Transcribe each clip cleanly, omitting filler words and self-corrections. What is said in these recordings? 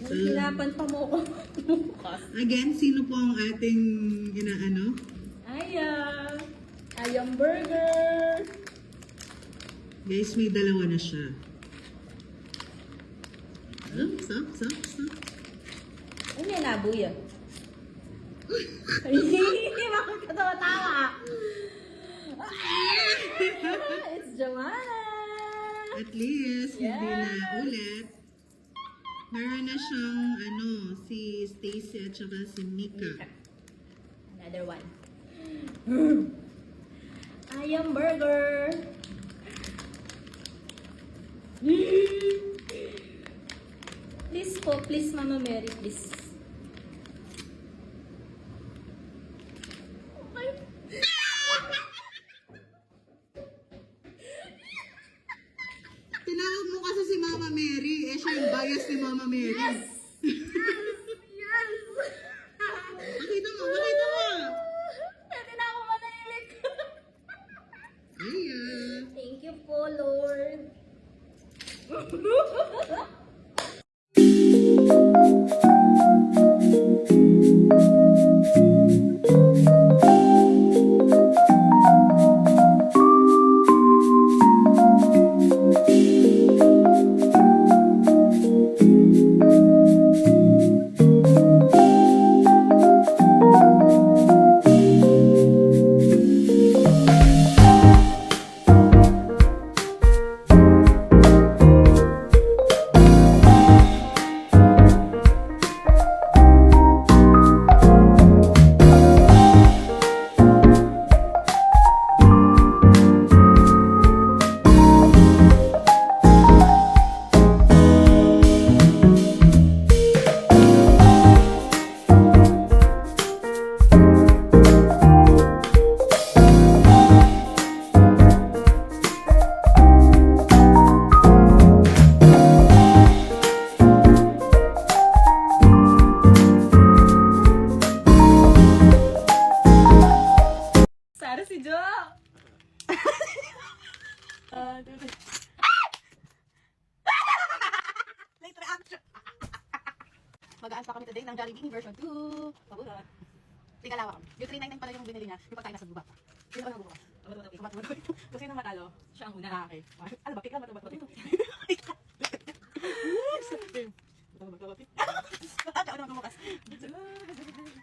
Hinapan pa mo ko. Again, sino po ang ating inaano? Ayam burger. Guys, may dalawa na siya. Stop. Ano yan, nabuya? Bakit ka tawa-tawa? It's Joanna! At least, hindi Yes. na ulit. Meron na siyang, si Stacy at saka si Mika. Another one. Ayam burger! Please po, please Mama Mary, please. Tinawag mo kasi si Mama Mary. Siya yung bias ni Mama Mary. Yes! Yes! Pakita mo. Pwede na ako manahimik. Ayan. Thank you po, Lord. Sara si Jo! Late reaction. Magaan pa kami today ng Jollibee version 2. Pabuhat. Tika lawak. Yung 399 pala yung binili niya. Yung pagkain nasa baba. Sino ba nabubukas? Tumatulog. Kung sino matalo, siya ang una. Okay. Ano ba? Pikla ba? Ito. Ako naman bumukas.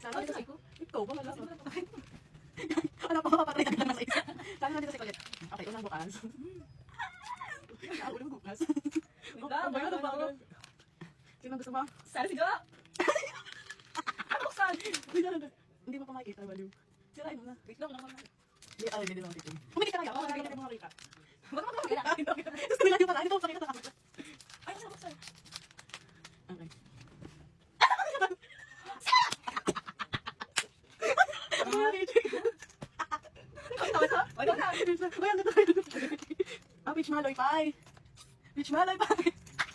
Sana dito sa iko. Ikaw ba? Wala pa mapapatay na lang sa isa. Sana na dito sa ikulit. Okay, unang bukas. Unang bukas. Ano ba? Sino gusto mo? Sara si Jo! Ano buksan? Hindi mo pa makikita, baliw. Sirain mo na. Wait lang, hindi mo makikita. Humigit ka kaya, baka hindi mo makikita. Baka makikita. Gusto nila yung pala, hindi ko pakita sa kapit. Ay, saan buksan? Okay. Peach Maloy Pie. Peach Maloy Pie.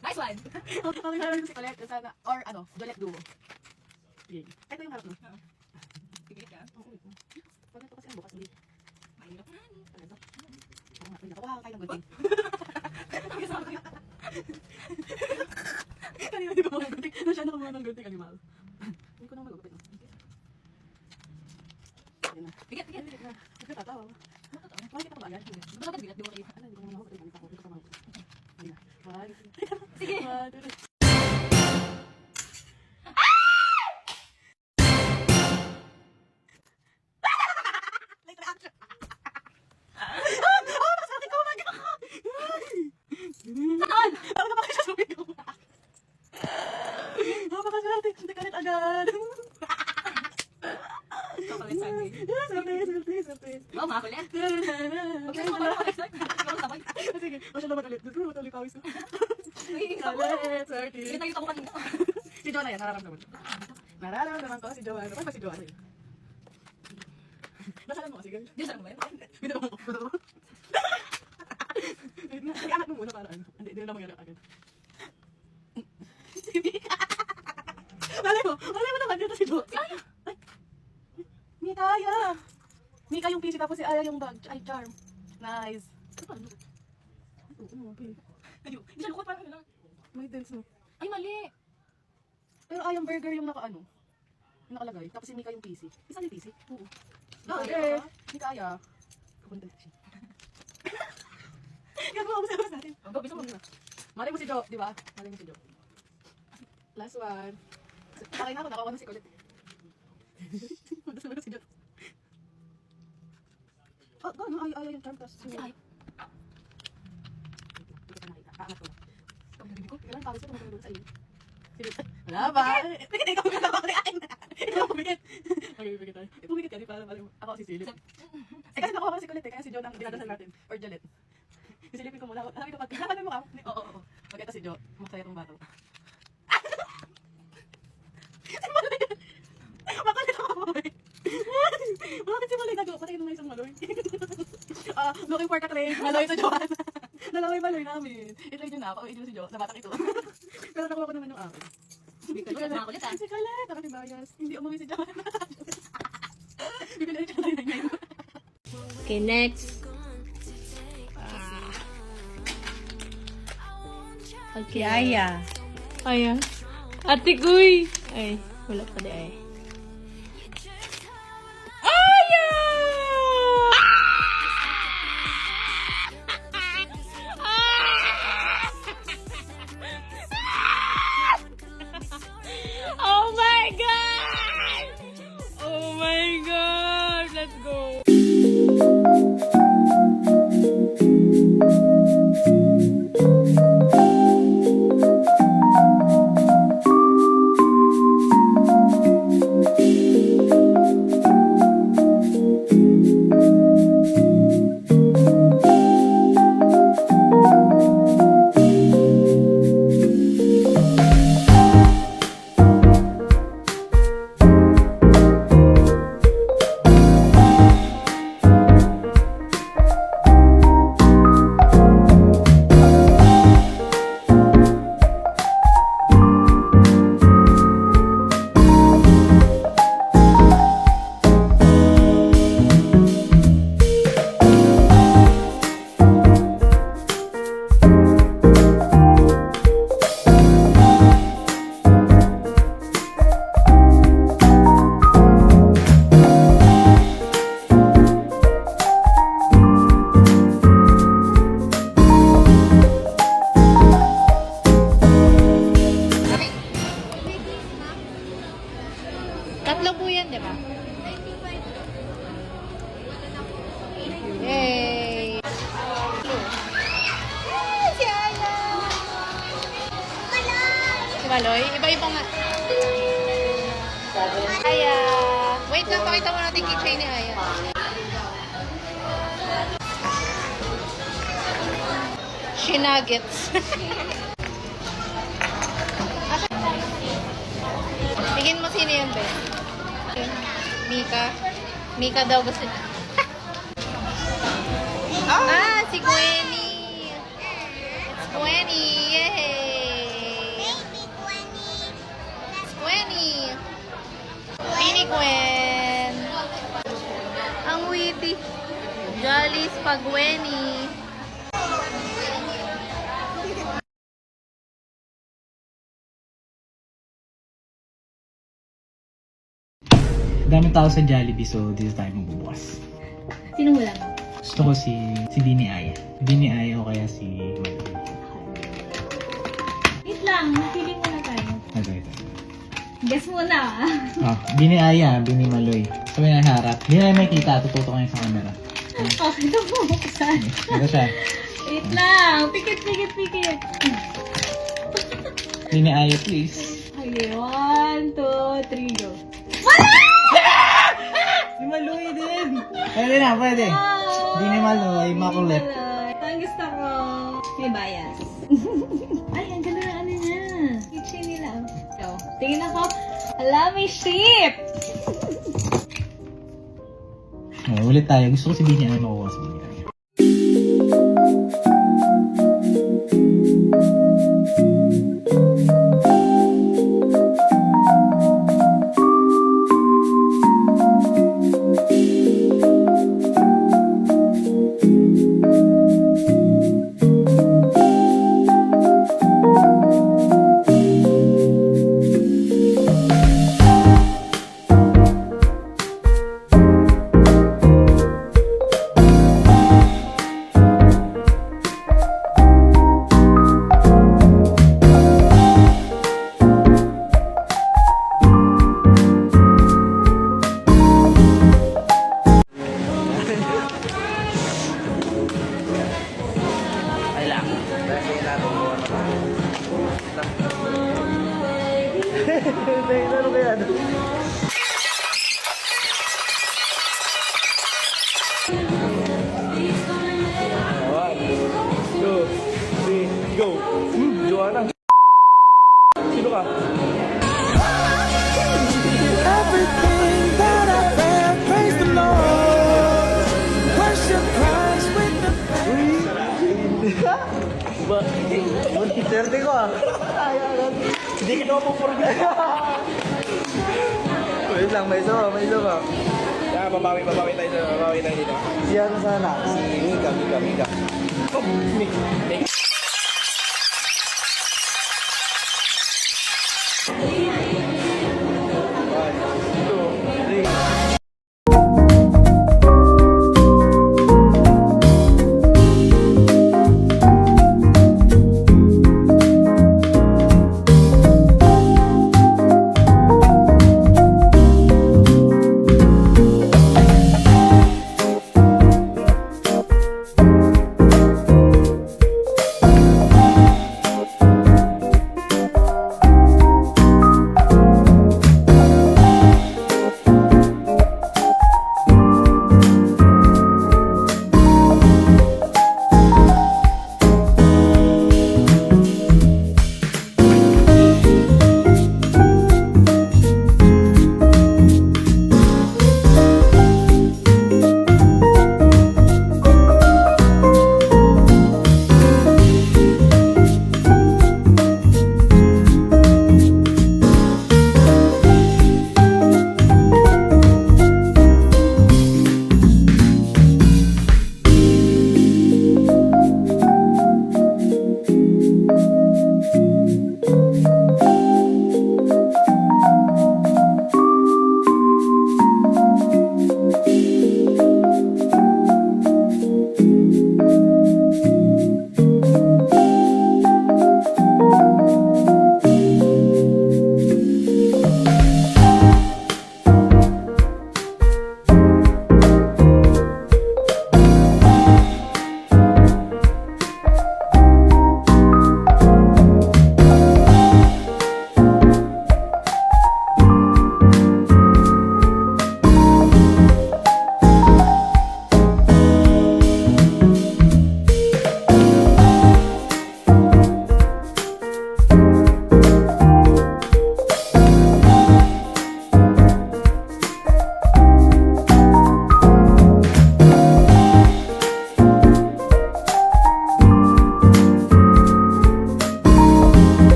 Nice one! Okay, pangalaman si Colette sana. Or Jolette Duo. Yay. Ito yung harap mo. Tigil ka? Oo, ito. Pag ito kasi ang bukas, hindi. Mahirap na. Ano? Oo nga, hindi ako makakain ng gunting. Kanina di ko mga gunting. Nasya na kumuha ng gunting animal. Hindi ko na magagupit. Yan na. Bigat. Huwag ka tatawa. Makikita ko ba yan? Bakit bigat? Di mo makita. Ano, hindi ko naman ako. Hindi ko naman ako. Sige. Sige! Late reaction. Oh, masakit ko. Oh my God. Saan? Ano ba kayo sumigaw? Napakaswerte. Hindi ka rin agad. Chocolate sundae. Swerte. Wow, makakulit. Huwag Okay, mo wala. Ikaw sabay. Sige, masya naman ulit. Gusto mo ulit pawis ko. Uy, isa ko. Swerte. Sige, tayo ako kanina. Si Joanna yan, nararamdaman. Nararamdaman ko si Joanna. Ano pa si Joanna yun? Nasalan mo kasi, girl. Diyos, ano ba yun? Bito mo. Iangat mo muna para ano. Hindi na mangyari agad. Malay mo naman dito si Jo. Ay! Mika, Aya! Mika yung PC tapos si Aya yung bag. Ay, charm. Nice. Ano? Okay. Hindi siya lukot, parang ano lang. May dance mo. Ay, mali. Pero ayang burger yung naka-ano. Yung nakalagay. Tapos si Mika yung PC. Isa yung PC? Oo. Burger! Hindi kaya. Kapunta na siya. Gagawa mo sa labas natin. Go, bisa mo muna. Malay mo si Jo, di ba? Malay mo si Jo. Last one. Sakay na ako, nakawa na si Colette. Madas mo na si Jo. Ah, gano'n? Ay, yung charm. Tapos si Ay. Hindi ka nakita. Aangat ko lang. Ang narinig ko. Kailan pawis ko tumatulog sa iyo. Wala ba? Pikit, ikaw ka naman kain. Ikaw pumikit. Okay, pumikit tayo. Pumikit ka, di pa alam. Ako si Silip. Kasi nakuha ko si Colette, kaya si Jo ang dinadasal natin. Or Jalet. Isilipin ko muna. Sabi ko pag kinakalan mo ka. Oo. Pagkita si Jo, masaya tong batang. Si Maloy! Makulit ako mo eh. Bakit si Maloy nagawa? Patay nung isang Maloy. Looking for ka-train. Maloy sa Joan. Dalawa yung Maloy namin. I-try nyo na ako. I-try si Jo sa batang ito. Pero nakuha ko naman yung akin. Si Colette. Nakatibayas. Hindi umuwi si Joan. Bibili siya tayo na ngayon. Okay, next. Okay, Aya. Aya. Ate Guy. Ay, wala pa di ay. Aya! Oh my God! Oh my God! Let's go! Tatlo po yan, di ba? Yay! Si Aya! Si Maloy? Iba-iba nga. Aya! Wait lang, pakita mo natin keychain ni Aya. Shinagets. Tingin mo sino yun, be? Mika? Mika daw gusto niya. Si Gwenny! It's Gwenny! Yay! Baby Gwenny! It's Gwenny! Mini Gwen! Ang witty! Jolly Spagwenny! Daming tao sa Jollibee, so dito tayo magbubukas. Sino wala mo? Gusto ko si Dini Aya. Dini Aya o kaya si Maloy. Wait lang, napili muna tayo. Ito. Guess muna Dini Aya, Dini Maloy. Sabi na harap. Hindi na makikita, tututo kayo sa camera. Okay, ito po buksan. Ito siya. Wait lang, pikit. Dini Aya, please. Okay, 1, 2, 3, go. Si Maloy din! Pwede na, pwede. Dini Maloy, makulit. Ang gusto ko. May bias. Ay, ang ganda ng ano niya. Kitchen nila. So, tingin ako. Ala, may shape! Ulit tayo. Gusto ko si Dini Aya makuha sa Dini Aya. Ano kaya? One, two, three, go! Joanna! Sino ka? Everything that I've had, praise the Lord. Worship Christ with the Ba? Swerte ko ah. Hindi ka naman pupurgay. Wait lang, may isa pa. Yeah, babawi tayo dito. Si ano sana? Si Mika. Oh, Mika.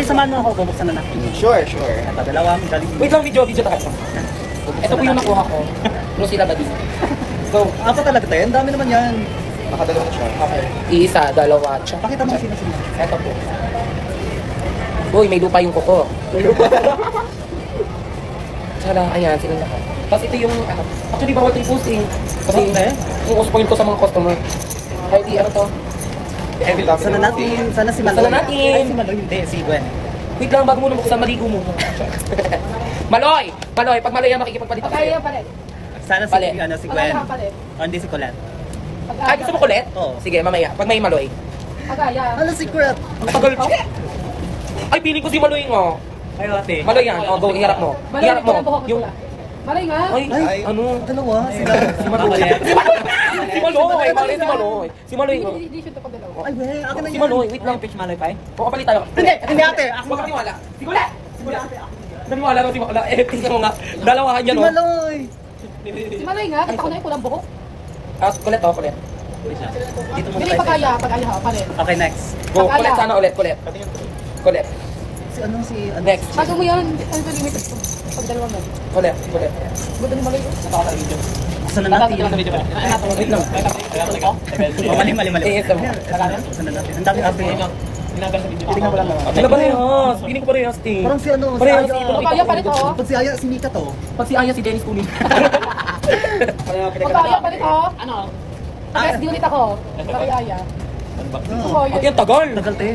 samahan mo ako, bubuksan na natin. Sure. Ito, dalawa, galing. Wait lang, video tayo. Ito po yung nakuha ko. Rosita Badin. So, ako talaga tayo. Ang dami naman yan. Nakadalawa na siya. Okay. Isa, dalawa, tsaka. Pakita mo sino. Ito po. Uy, may lupa yung kuko. Tsaka, ayan, sila na. Tapos ito yung, actually, bawal ito i-posting. Kasi, yung spoil ko sa mga customer. Ay, di, ano to? Sana natin, sana si Maloy. Sana natin. Ay, si Maloy, hindi, si Gwen. Wait lang, bago mo buksan, maligo mo. Maloy! Maloy, pag Maloy yan, makikipagpalit ako sa'yo. Sana si, Palit. ano, si Gwen. O, hindi si Colette. Ay, gusto mo kulit? Oo. Sige, mamaya. Pag may Maloy. Ano si Colette? Ang tagal. Ay, piling ko si Maloy nga. Ay, ate. Maloy yan. O, go, iharap mo. Iharap mo. Yung... Malay nga. Ay, ano? Dalawa, sila. Si Maloy. Si Maloy. Maloy, si Maloy. Si Maloy. Hindi siya ito pag dalawa. Ay, weh, akin na Si Maloy, wait lang. Pitch Maloy pa eh. O, kapalit tayo. Hindi ate. Ako Huwag kang niwala. Si Kulet! Si Kulet! Naniwala mo si Maloy. Eh, tingnan mo nga. Dalawahan Si yan, o. Maloy. Si Malay nga, kita ko na yung kulang buhok. Ah, Kulet, o, Kulet. Dito mo Hindi pag-aya ha, palit. Okay, next. Go, Kulet sana ulit, Kulet. Kulet. Si ano, si ano? Next. Bago mo yan, ano ba limited ko? Pag dalawa mo. Kulet, Kulet. Gusto ni Malay. Sana natin. Wait lang. Oh, mali. Eh, ito. Sana natin. Ang dami ate. Titignan ko lang naman. Ano parehas? Piling ko parehas, te. Parang si ano, si Parehas. Aya. Ito, Magkaya pa rin, oh. Pag si Aya, si Mika to. Pag si Aya, si Dennis Kunin. Magkaya pa rin, oh. Ano? Pag-guess din ulit ako. Kay Aya. Oo, At yun. yan, tagal. Tagal te.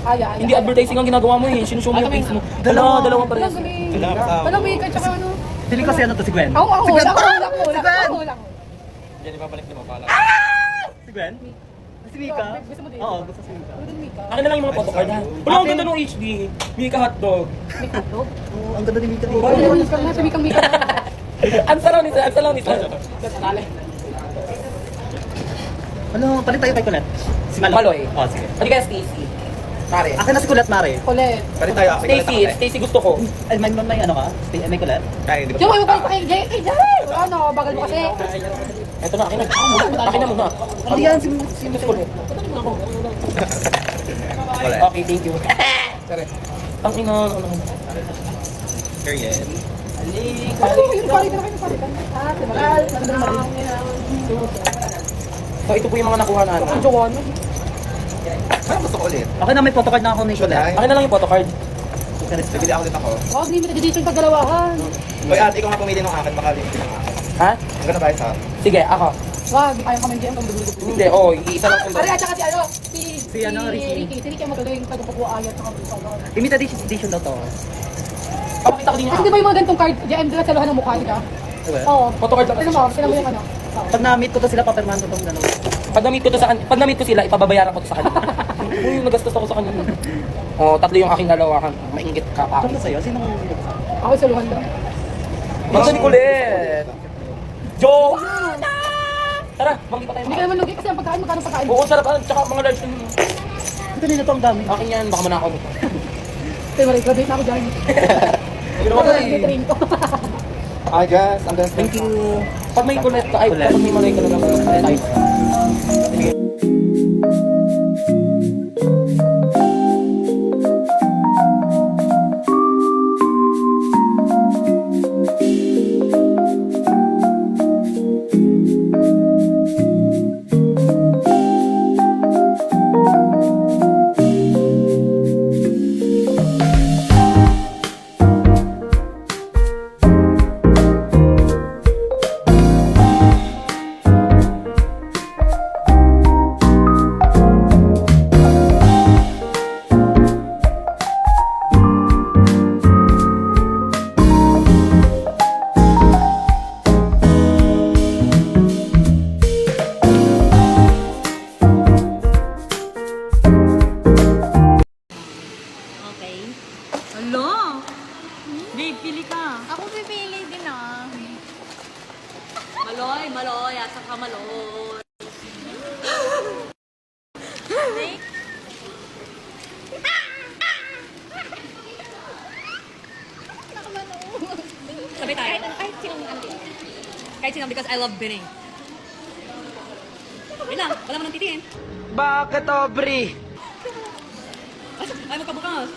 Aya. Hindi advertising ang ginagawa mo eh. Sinushow mo yung face mo. Dalawang parehas. Walang galing. Walang makeup, tsaka ano. Feeling ko si ano to, si Gwen. Ako, Si Gwen. lang. Si Gwen? Si Mika? Gusto mo din? Oo, gusto si Mika. Ano din, Mika? Akin na lang yung mga photocard ha. Wala, ang ganda ng HD. Mika hotdog. May hotdog? Oo, ang ganda ni Mika. Wala, wala ka na. Tumikang Mika. Ang sarang nito, ang sarang nito. Ano, palit tayo kay Colette. Si Maloy. Oh, sige. Hindi kaya Stacy. Mare. Akin na si Colette, Mare. Colette. Palit tayo ako. Stacy gusto ko. Ay, may ano ka? May Colette? Ay, hindi Yung may pa kay Jay. Kay Jay! Ano, bagal mo kasi. Ito na, akin na. Akin na muna. Ano yan? Si Colette. Okay, thank you. Ang ina, ano. Period. Ano yun? Palitan na kayo, palitan. Ah, simulan. So, ito po yung mga nakuha natin. Ang jowa no? Ay, gusto ko ulit. Okay na, may photocard na ako ni Colette. Akin na lang yung photocard. Bibili ako ulit ako. Oh, limited edition pag dalawahan. Uy, ate, ikaw nga pumili ng akin. Baka limited ng akin. Ha? Ang ganda tayo sa akin. Sige, ako. Wag, ayaw kami dyan. Hindi, oh, iisa lang Pare, at saka si ano, si ano, Ricky. Si Ricky ang magaling. Pwede kukuha ayat saka buka. Limited edition daw to. Papakita ko din Kasi yung di ba yung mga ganitong card, diyan dila sa luhan ng mukha nila? Diba? Oo. photocard lang. Tignan mo, sila mo yung ano. Pag na-meet ko to sila, papirmahan ko tong ano. Pag na-meet ko sila, ipababayaran ko to sa kanila. Uy, nagastos ako sa kanila. Oh, tatlo yung aking dalawa. Maingit ka pa. Ano sa'yo? Sino ang Ako sa luhan lang. Basta ni Colette. Joanna! Tara, banggi pa tayo. Hindi ka naman lugi kasi ang pagkain, magkano pagkain? Oo, sarap. Tsaka mga large yun. Ito nila to ang dami. Akin yan, baka manakaw mo. Kaya graduate na ako dyan. Ginawa ko eh. Train ko. I guess, ang ganda. Thank you. Pag may Colette ka, ay, pag may malay ka na lang. Ay. Okay. Hello? Babe, pili ka. Ako pipili din ah. Maloy, maloy, at saka maloy. Sabi tayo. Kahit sinong ano. Kahit sino, because I love bidding. Wait lang, wala mo nang titingin. Bakit, Aubrey? Ay, magkabukas.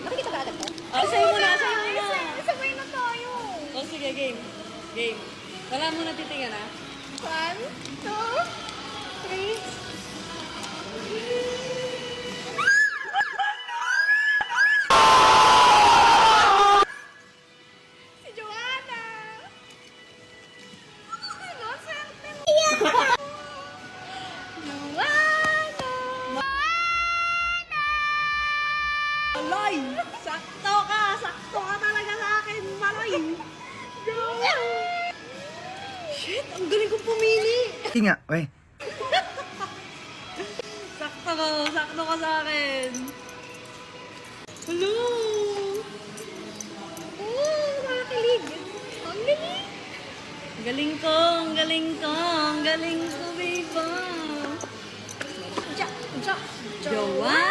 Nakikita ka agad to? Sa'yo muna, sa'yo muna. Sabay na tayo. Oh, sige, game. Game. Wala mo nang titingin, ha? 1, 2, 3. Si Joanna! Ano, swerte mo? Joanna! Maloy! Sakto ka! Sakto ka talaga sa akin, Maloy! Shit! Ang galing kong pumili! Hindi nga, wey. Sakto ka sa akin! Hello! Nakakilig. Ang galing. Galing ko, ang galing ko, ang galing ko, babe! Diya, diya. Joanna!